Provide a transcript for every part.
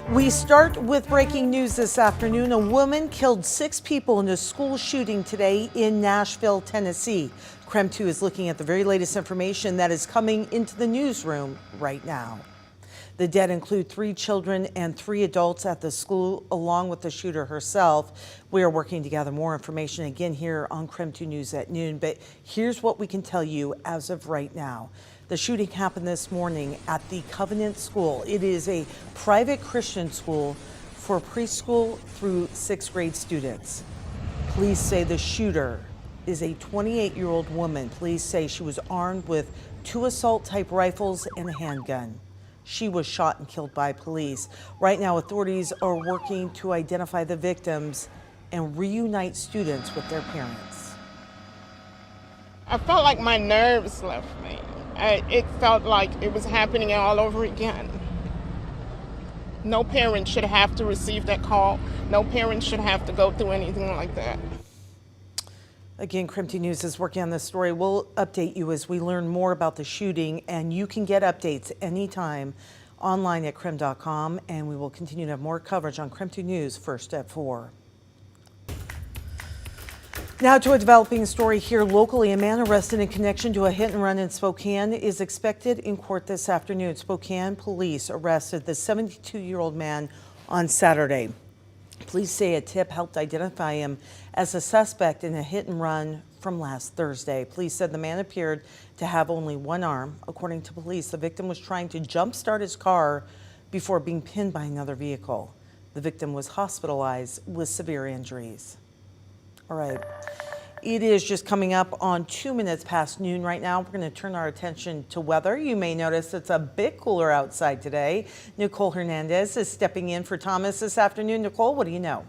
We start with breaking news this afternoon. A woman killed 6 people in a school shooting today in Nashville, Tennessee. KREM 2 is looking at the very latest information that is coming into the newsroom right now. The dead include 3 children and 3 adults at the school, along with the shooter herself. We are working to gather more information again here on KREM 2 News at noon, but here's what we can tell you as of right now. The shooting happened this morning at the Covenant School. It is a private Christian school for preschool through 6th grade students. Police say the shooter is a 28-year-old woman. Police say she was armed with 2 assault-type rifles and a handgun. She was shot and killed by police. Right now, authorities are working to identify the victims and reunite students with their parents. I felt like my nerves left me. It felt like it was happening all over again. No parent should have to receive that call. No parent should have to go through anything like that. Again, KREM 2 News is working on this story. We'll update you as we learn more about the shooting, and you can get updates anytime online at krem.com, and we will continue to have more coverage on KREM 2 News first at 4. Now to a developing story here locally. A man arrested in connection to a hit and run in Spokane is expected in court this afternoon. Spokane police arrested the 72-year-old man on Saturday. Police say a tip helped identify him as a suspect in a hit and run from last Thursday. Police said the man appeared to have only one arm. According to police, the victim was trying to jump-start his car before being pinned by another vehicle. The victim was hospitalized with severe injuries. All right. It is just coming up on 2 minutes past noon right now. We're going to turn our attention to weather. You may notice it's a bit cooler outside today. Nicole Hernandez is stepping in for Thomas this afternoon. Nicole, what do you know?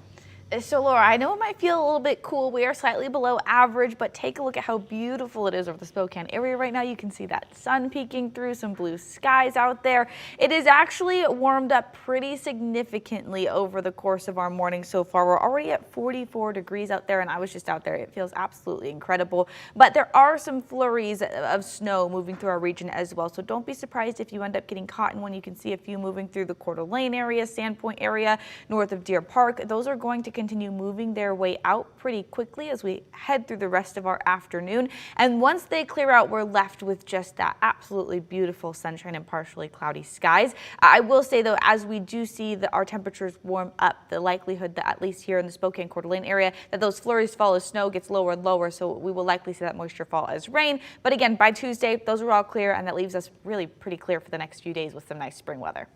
So Laura, I know it might feel a little bit cool. We are slightly below average, but take a look at how beautiful it is over the Spokane area right now. You can see that sun peeking through, some blue skies out there. It is actually warmed up pretty significantly over the course of our morning so far. We're already at 44 degrees out there, and I was just out there. It feels absolutely incredible. But there are some flurries of snow moving through our region as well, so don't be surprised if you end up getting caught in one. You can see a few moving through the Coeur d'Alene area, Sandpoint area, north of Deer Park. Those are going to continue moving their way out pretty quickly as we head through the rest of our afternoon. And once they clear out, we're left with just that absolutely beautiful sunshine and partially cloudy skies. I will say though, as we do see that our temperatures warm up, the likelihood that at least here in the Spokane Coeur d'Alene area that those flurries fall as snow gets lower and lower, so we will likely see that moisture fall as rain. But again, by Tuesday, those are all clear, and that leaves us really pretty clear for the next few days with some nice spring weather.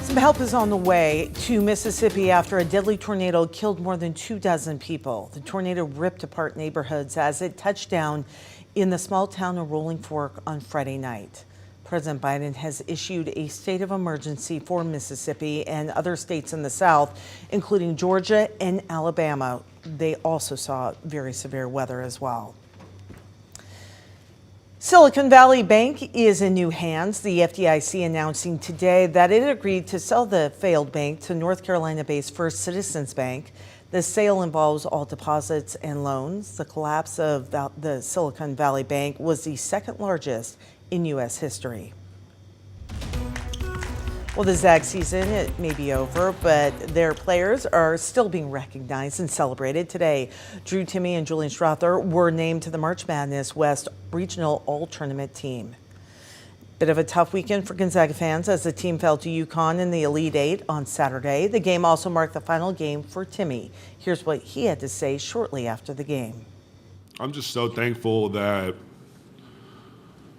Some help is on the way to Mississippi after a deadly tornado killed more than 24 people. The tornado ripped apart neighborhoods as it touched down in the small town of Rolling Fork on Friday night. President Biden has issued a state of emergency for Mississippi and other states in the South, including Georgia and Alabama. They also saw very severe weather as well. Silicon Valley Bank is in new hands. The FDIC announcing today that it agreed to sell the failed bank to North Carolina-based First Citizens Bank. The sale involves all deposits and loans. The collapse of the Silicon Valley Bank was the second largest in U.S. history. Well, the Zag season, it may be over, but their players are still being recognized and celebrated today. Drew Timme and Julian Strawther were named to the March Madness West Regional All-Tournament team. Bit of a tough weekend for Gonzaga fans as the team fell to UConn in the Elite Eight on Saturday. The game also marked the final game for Timme. Here's what he had to say shortly after the game. I'm just so thankful that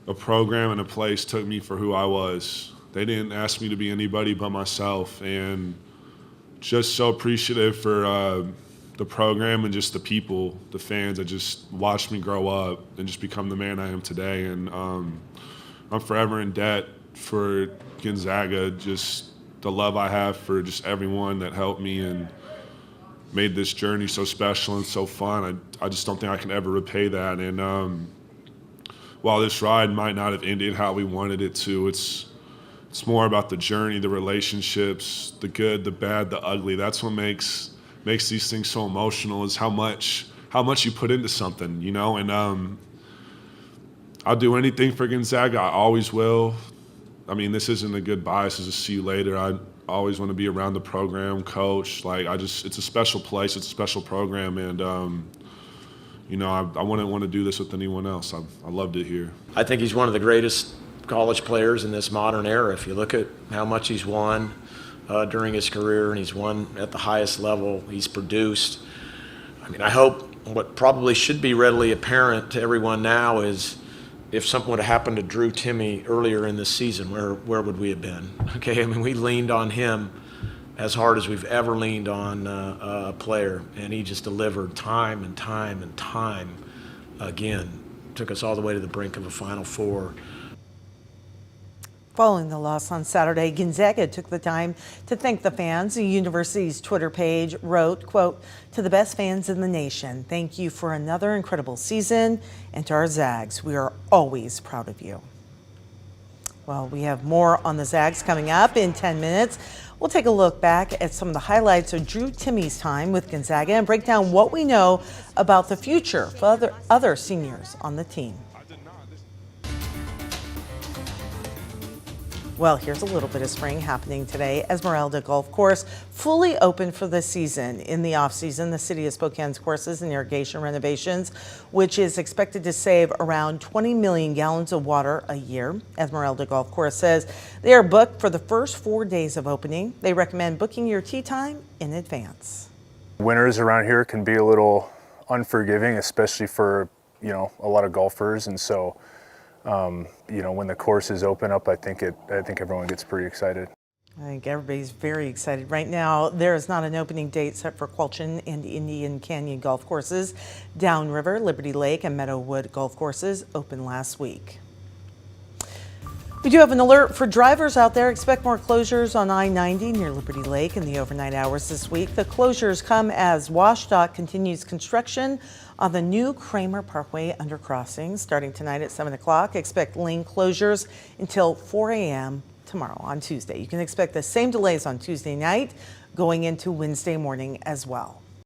a program and a place took me for who I was. They didn't ask me to be anybody but myself, and just so appreciative for the program and just the people, the fans that just watched me grow up and just become the man I am today. And I'm forever in debt for Gonzaga, just the love I have for just everyone that helped me and made this journey so special and so fun. I just don't think I can ever repay that. And while this ride might not have ended how we wanted it to, it's more about the journey, the relationships, the good, the bad, the ugly. That's what makes these things so emotional, is how much you put into something, you know. And I'll do anything for Gonzaga. I always will. I mean, this isn't a goodbye. This is a see you later. I always want to be around the program, coach. Like, it's a special place. It's a special program. And, you know, I wouldn't want to do this with anyone else. I loved it here. I think he's one of the greatest college players in this modern era. If you look at how much he's won during his career, and he's won at the highest level he's produced. I mean, I hope what probably should be readily apparent to everyone now is if something would have happened to Drew Timme earlier in this season, where would we have been? Okay, I mean, we leaned on him as hard as we've ever leaned on a player, and he just delivered time and time and time again. Took us all the way to the brink of a Final Four. Following the loss on Saturday, Gonzaga took the time to thank the fans. The university's Twitter page wrote, quote, "To the best fans in the nation, thank you for another incredible season. And to our Zags, we are always proud of you." Well, we have more on the Zags coming up in 10 minutes. We'll take a look back at some of the highlights of Drew Timme's time with Gonzaga and break down what we know about the future for other seniors on the team. Well, here's a little bit of spring happening today. Esmeralda Golf Course fully open for the season. In the off-season, the City of Spokane's courses and irrigation renovations, which is expected to save around 20 million gallons of water a year. Esmeralda Golf Course says they are booked for the first 4 days of opening. They recommend booking your tee time in advance. Winters around here can be a little unforgiving, especially for, you know, a lot of golfers, and so you know, when the courses open up, I think everyone gets pretty excited. I think everybody's very excited. Right now, there is not an opening date set for Qualchin and Indian Canyon golf courses. Downriver, Liberty Lake, and Meadowwood golf courses opened last week. We do have an alert for drivers out there. Expect more closures on I-90 near Liberty Lake in the overnight hours this week. The closures come as WashDOT continues construction on the new Kramer Parkway undercrossing. Starting tonight at 7 o'clock, expect lane closures until 4 a.m. tomorrow on Tuesday. You can expect the same delays on Tuesday night going into Wednesday morning as well.